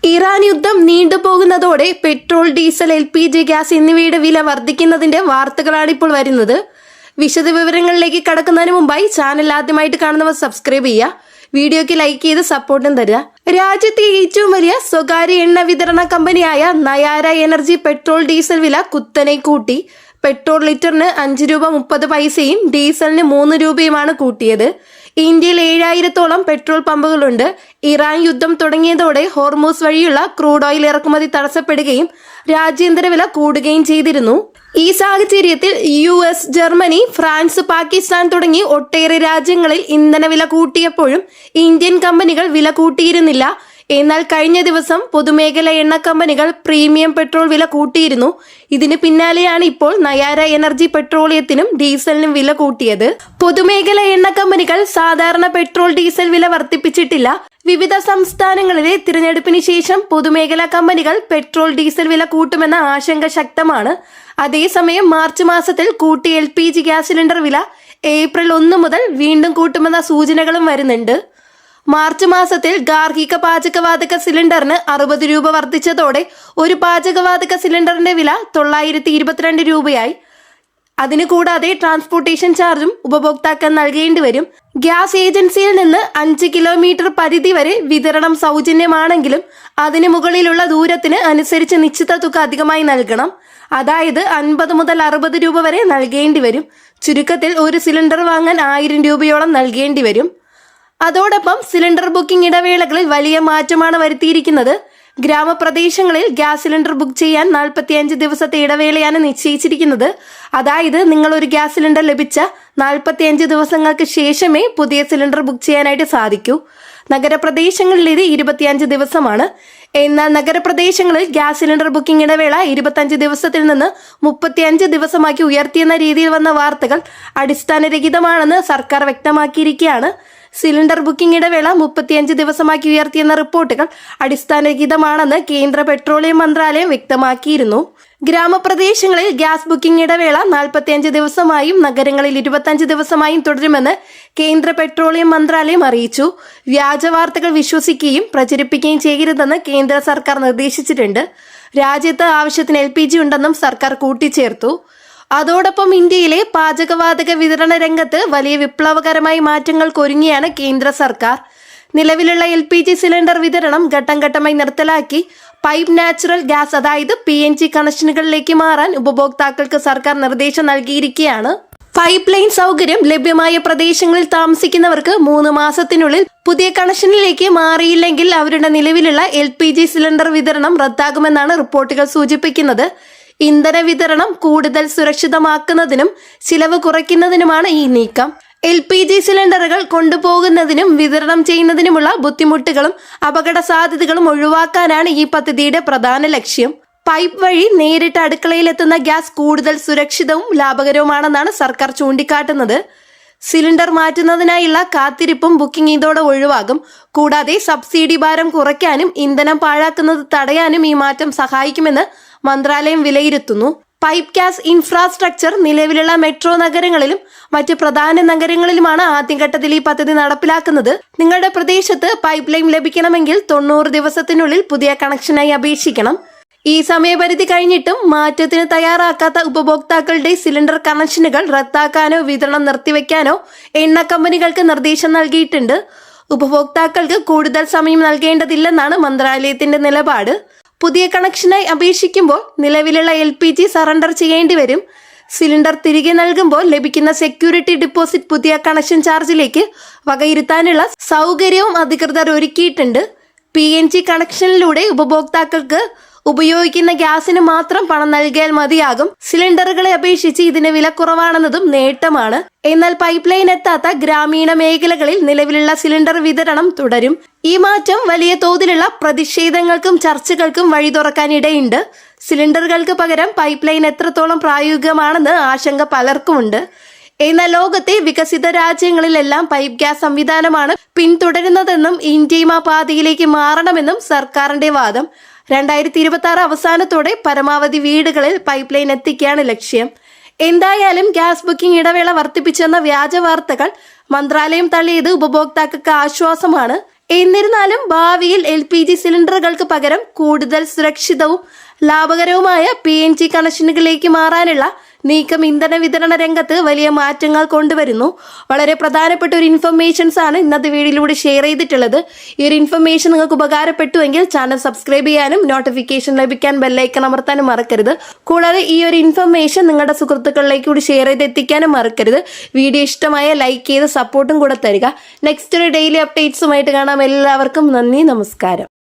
Iran യുദ്ധം നീണ്ടുപോകുന്നതോടെ petrol, diesel, LPG gas എന്നിവയുടെ വില വർദ്ധിക്കുന്നതിന്റെ വാർത്തകളാണ് ഇപ്പോൾ വരുന്നത്. വിശദവിവരങ്ങളിലേക്ക് കടക്കുന്നതിന് മുമ്പായി ചാനൽ ആദ്യമായിട്ട് കാണുന്നവർ സബ്സ്ക്രൈബ് ചെയ്യുക, വീഡിയോയ്ക്ക് ലൈക്ക് ചെയ്ത് സപ്പോർട്ടും തരിക. രാജ്യത്തെ ഏറ്റവും വലിയ സ്വകാര്യ എണ്ണ വിതരണ കമ്പനിയായ നയാര എനർജി പെട്രോൾ, ഡീസൽ വില കുത്തനെ കൂട്ടി. പെട്രോൾ ലിറ്ററിന് 5 രൂപ 30 പൈസയും ഡീസലിന് 3 രൂപയുമാണ് കൂട്ടിയത്. ഇന്ത്യയിൽ 7000-ഓളം പെട്രോൾ പമ്പുകളുണ്ട്. ഇറാൻ യുദ്ധം തുടങ്ങിയതോടെ ഹോർമൂസ് വഴിയുള്ള ക്രൂഡ് ഓയിൽ ഇറക്കുമതി തടസ്സപ്പെടുകയും രാജ്യാന്തര വില കൂടുകയും ചെയ്തിരുന്നു. ഈ സാഹചര്യത്തിൽ US, ജർമ്മനി, ഫ്രാൻസ്, പാകിസ്ഥാൻ തുടങ്ങി ഒട്ടേറെ രാജ്യങ്ങളിൽ ഇന്ധനവില കൂട്ടിയപ്പോഴും ഇന്ത്യൻ കമ്പനികൾ വില കൂട്ടിയിരുന്നില്ല. എന്നാൽ കഴിഞ്ഞ ദിവസം പൊതുമേഖല എണ്ണ കമ്പനികൾ പ്രീമിയം പെട്രോൾ വില കൂട്ടിയിരുന്നു. ഇതിന് പിന്നാലെയാണ് ഇപ്പോൾ നയാര എനർജി പെട്രോളിയത്തിനും ഡീസലിനും വില കൂട്ടിയത്. പൊതുമേഖല എണ്ണ കമ്പനികൾ സാധാരണ പെട്രോൾ, ഡീസൽ വില വർദ്ധിപ്പിച്ചിട്ടില്ല. വിവിധ സംസ്ഥാനങ്ങളിലെ തിരഞ്ഞെടുപ്പിന് ശേഷം പൊതുമേഖലാ കമ്പനികൾ പെട്രോൾ, ഡീസൽ വില കൂട്ടുമെന്ന ആശങ്ക ശക്തമാണ്. അതേസമയം മാർച്ച് മാസത്തിൽ കൂട്ടിയ LPG ഗ്യാസ് സിലിണ്ടർ വില ഏപ്രിൽ 1 മുതൽ വീണ്ടും കൂട്ടുമെന്ന സൂചനകളും വരുന്നുണ്ട്. മാർച്ച് മാസത്തിൽ ഗാർഹിക പാചകവാതക സിലിണ്ടറിന് 60 രൂപ വർദ്ധിച്ചതോടെ ഒരു പാചകവാതക സിലിണ്ടറിന്റെ വില 922 രൂപയായി. അതിനു കൂടാതെ ട്രാൻസ്പോർട്ടേഷൻ ചാർജും ഉപഭോക്താക്കൾ നൽകേണ്ടി വരും. ഗ്യാസ് ഏജൻസിയിൽ നിന്ന് 5 കിലോമീറ്റർ പരിധി വരെ വിതരണം സൗജന്യമാണെങ്കിലും അതിന് മുകളിലുള്ള ദൂരത്തിന് അനുസരിച്ച് നിശ്ചിത തുക അധികമായി നൽകണം. അതായത് 50 മുതൽ 60 രൂപ വരെ നൽകേണ്ടി വരും. ചുരുക്കത്തിൽ ഒരു സിലിണ്ടർ വാങ്ങാൻ 1000 രൂപയോളം നൽകേണ്ടി വരും. അതോടൊപ്പം സിലിണ്ടർ ബുക്കിംഗ് ഇടവേളകളിൽ വലിയ മാറ്റമാണ് വരുത്തിയിരിക്കുന്നത്. ഗ്രാമപ്രദേശങ്ങളിൽ ഗ്യാസ് സിലിണ്ടർ ബുക്ക് ചെയ്യാൻ 45 ദിവസത്തെ ഇടവേളയാണ് നിശ്ചയിച്ചിരിക്കുന്നത്. അതായത് നിങ്ങൾ ഒരു ഗ്യാസ് സിലിണ്ടർ ലഭിച്ച 45 ദിവസങ്ങൾക്ക് ശേഷമേ പുതിയ സിലിണ്ടർ ബുക്ക് ചെയ്യാനായിട്ട് സാധിക്കൂ. നഗരപ്രദേശങ്ങളിൽ ഇത് 25 ദിവസമാണ്. എന്നാൽ നഗരപ്രദേശങ്ങളിൽ ഗ്യാസ് സിലിണ്ടർ ബുക്കിംഗ് ഇടവേള 25 ദിവസത്തിൽ നിന്ന് 35 ദിവസമാക്കി ഉയർത്തിയെന്ന രീതിയിൽ വന്ന വാർത്തകൾ അടിസ്ഥാനരഹിതമാണെന്ന് സർക്കാർ വ്യക്തമാക്കിയിരിക്കുകയാണ്. സിലിണ്ടർ ബുക്കിംഗ് ഇടവേള 35 ദിവസമാക്കി ഉയർത്തിയെന്ന റിപ്പോർട്ടുകൾ അടിസ്ഥാനരഹിതമാണെന്ന് കേന്ദ്ര പെട്രോളിയം മന്ത്രാലയം വ്യക്തമാക്കിയിരുന്നു. ഗ്രാമപ്രദേശങ്ങളിൽ ഗ്യാസ് ബുക്കിംഗ് ഇടവേള 45 ദിവസമായും നഗരങ്ങളിൽ 25 ദിവസമായും തുടരുമെന്ന് കേന്ദ്ര പെട്രോളിയം മന്ത്രാലയം അറിയിച്ചു. വ്യാജ വാർത്തകൾ വിശ്വസിക്കുകയും പ്രചരിപ്പിക്കുകയും ചെയ്യരുതെന്ന് കേന്ദ്ര സർക്കാർ നിർദ്ദേശിച്ചിട്ടുണ്ട്. രാജ്യത്ത് ആവശ്യത്തിന് LPG ഉണ്ടെന്നും സർക്കാർ കൂട്ടിച്ചേർത്തു. അതോടൊപ്പം ഇന്ത്യയിലെ പാചകവാതക വിതരണ രംഗത്ത് വലിയ വിപ്ലവകരമായ മാറ്റങ്ങൾക്കൊരുങ്ങിയാണ് കേന്ദ്ര സർക്കാർ. നിലവിലുള്ള LPG സിലിണ്ടർ വിതരണം ഘട്ടം ഘട്ടമായി നിർത്തലാക്കി പൈപ്പ് നാച്ചുറൽ ഗ്യാസ് അതായത് PNG കണക്ഷനുകളിലേക്ക് മാറാൻ ഉപഭോക്താക്കൾക്ക് സർക്കാർ നിർദ്ദേശം നൽകിയിരിക്കുകയാണ്. പൈപ്പ് ലൈൻ സൗകര്യം ലഭ്യമായ പ്രദേശങ്ങളിൽ താമസിക്കുന്നവർക്ക് 3 മാസത്തിനുള്ളിൽ പുതിയ കണക്ഷനിലേക്ക് മാറിയില്ലെങ്കിൽ അവരുടെ നിലവിലുള്ള LPG സിലിണ്ടർ വിതരണം റദ്ദാകുമെന്നാണ് റിപ്പോർട്ടുകൾ സൂചിപ്പിക്കുന്നത്. ഇന്ധന വിതരണം കൂടുതൽ സുരക്ഷിതമാക്കുന്നതിനും ചിലവ് കുറയ്ക്കുന്നതിനുമാണ് ഈ നീക്കം. LPG സിലിണ്ടറുകൾ കൊണ്ടുപോകുന്നതിനും വിതരണം ചെയ്യുന്നതിനുമുള്ള ബുദ്ധിമുട്ടുകളും അപകട സാധ്യതകളും ഒഴിവാക്കാനാണ് ഈ പദ്ധതിയുടെ പ്രധാന ലക്ഷ്യം. പൈപ്പ് വഴി നേരിട്ട് അടുക്കളയിലെത്തുന്ന ഗ്യാസ് കൂടുതൽ സുരക്ഷിതവും ലാഭകരവുമാണെന്നാണ് സർക്കാർ ചൂണ്ടിക്കാട്ടുന്നത്. സിലിണ്ടർ മാറ്റുന്നതിനായുള്ള കാത്തിരിപ്പും ബുക്കിംഗ് ഇതോടെ ഒഴിവാകും. കൂടാതെ സബ്സിഡി ഭാരം കുറയ്ക്കാനും ഇന്ധനം പാഴാക്കുന്നത് തടയാനും ഈ മാറ്റം സഹായിക്കുമെന്ന് മന്ത്രാലയം വിലയിരുത്തുന്നു. പൈപ്പ് ഗ്യാസ് ഇൻഫ്രാസ്ട്രക്ചർ നിലവിലുള്ള മെട്രോ നഗരങ്ങളിലും മറ്റ് പ്രധാന നഗരങ്ങളിലുമാണ് ആദ്യഘട്ടത്തിൽ ഈ പദ്ധതി നടപ്പിലാക്കുന്നത്. നിങ്ങളുടെ പ്രദേശത്ത് പൈപ്പ് ലൈൻ ലഭിക്കണമെങ്കിൽ 90 ദിവസത്തിനുള്ളിൽ പുതിയ കണക്ഷനായി അപേക്ഷിക്കണം. ഈ സമയപരിധി കഴിഞ്ഞിട്ടും മാറ്റത്തിന് തയ്യാറാക്കാത്ത ഉപഭോക്താക്കളുടെ സിലിണ്ടർ കണക്ഷനുകൾ റദ്ദാക്കാനോ വിതരണം നിർത്തിവെക്കാനോ എണ്ണ കമ്പനികൾക്ക് നിർദ്ദേശം നൽകിയിട്ടുണ്ട്. ഉപഭോക്താക്കൾക്ക് കൂടുതൽ സമയം നൽകേണ്ടതില്ലെന്നാണ് മന്ത്രാലയത്തിന്റെ നിലപാട്. പുതിയ കണക്ഷനായി അപേക്ഷിക്കുമ്പോൾ നിലവിലുള്ള LPG സറണ്ടർ ചെയ്യേണ്ടി വരും. സിലിണ്ടർ തിരികെ നൽകുമ്പോൾ ലഭിക്കുന്ന സെക്യൂരിറ്റി ഡിപ്പോസിറ്റ് പുതിയ കണക്ഷൻ ചാർജിലേക്ക് വകയിരുത്താനുള്ള സൗകര്യവും അധികൃതർ ഒരുക്കിയിട്ടുണ്ട്. PNG കണക്ഷനിലൂടെ ഉപഭോക്താക്കൾക്ക് ഉപയോഗിക്കുന്ന ഗ്യാസിന് മാത്രം പണം നൽകിയാൽ മതിയാകും. സിലിണ്ടറുകളെ അപേക്ഷിച്ച് ഇതിന് വില കുറവാണെന്നതും നേട്ടമാണ്. എന്നാൽ പൈപ്പ് ലൈൻ എത്താത്ത ഗ്രാമീണ മേഖലകളിൽ നിലവിലുള്ള സിലിണ്ടർ വിതരണം തുടരും. ഈ മാറ്റം വലിയ തോതിലുള്ള പ്രതിഷേധങ്ങൾക്കും ചർച്ചകൾക്കും വഴി തുറക്കാനിടയുണ്ട്. സിലിണ്ടറുകൾക്ക് പകരം പൈപ്പ് ലൈൻ എത്രത്തോളം പ്രായോഗികമാണെന്ന് ആശങ്ക പലർക്കുമുണ്ട്. എന്നാൽ ലോകത്തെ വികസിത രാജ്യങ്ങളിലെല്ലാം പൈപ്പ് ഗ്യാസ് സംവിധാനമാണ് പിന്തുടരുന്നതെന്നും ഇന്ത്യയും ആ പാതയിലേക്ക് മാറണമെന്നും സർക്കാരിന്റെ വാദം. 2026 അവസാനത്തോടെ പരമാവധി വീടുകളിൽ പൈപ്പ് ലൈൻ എത്തിക്കുകയാണ് ലക്ഷ്യം. എന്തായാലും ഗ്യാസ് ബുക്കിംഗ് ഇടവേള വർദ്ധിപ്പിച്ചെന്ന വ്യാജ വാർത്തകൾ മന്ത്രാലയം തള്ളിയത് ഉപഭോക്താക്കൾക്ക് ആശ്വാസമാണ്. എന്നിരുന്നാലും ഭാവിയിൽ LPG സിലിണ്ടറുകൾക്ക് പകരം കൂടുതൽ സുരക്ഷിതവും ലാഭകരവുമായ PNG കണക്ഷനുകളിലേക്ക് മാറാനുള്ള നീക്കം ഇന്ധന വിതരണ രംഗത്ത് വലിയ മാറ്റങ്ങൾ കൊണ്ടുവരുന്നു. വളരെ പ്രധാനപ്പെട്ട ഒരു ഇൻഫർമേഷൻസ് ആണ് ഇന്നത്തെ വീഡിയോയിലൂടെ ഷെയർ ചെയ്തിട്ടുള്ളത്. ഈ ഒരു ഇൻഫർമേഷൻ നിങ്ങൾക്ക് ഉപകാരപ്പെട്ടുവെങ്കിൽ ചാനൽ സബ്സ്ക്രൈബ് ചെയ്യാനും നോട്ടിഫിക്കേഷൻ ലഭിക്കാൻ ബെല്ലൈക്കൺ അമർത്താനും മറക്കരുത്. കൂടാതെ ഈ ഒരു ഇൻഫർമേഷൻ നിങ്ങളുടെ സുഹൃത്തുക്കളിലേക്ക് കൂടി ഷെയർ ചെയ്ത് എത്തിക്കാനും മറക്കരുത്. വീഡിയോ ഇഷ്ടമായ ലൈക്ക് ചെയ്ത് സപ്പോർട്ടും കൂടെ തരിക. നെക്സ്റ്റ് ഒരു ഡെയിലി അപ്ഡേറ്റ്സുമായിട്ട് കാണാം. എല്ലാവർക്കും നന്ദി, നമസ്കാരം.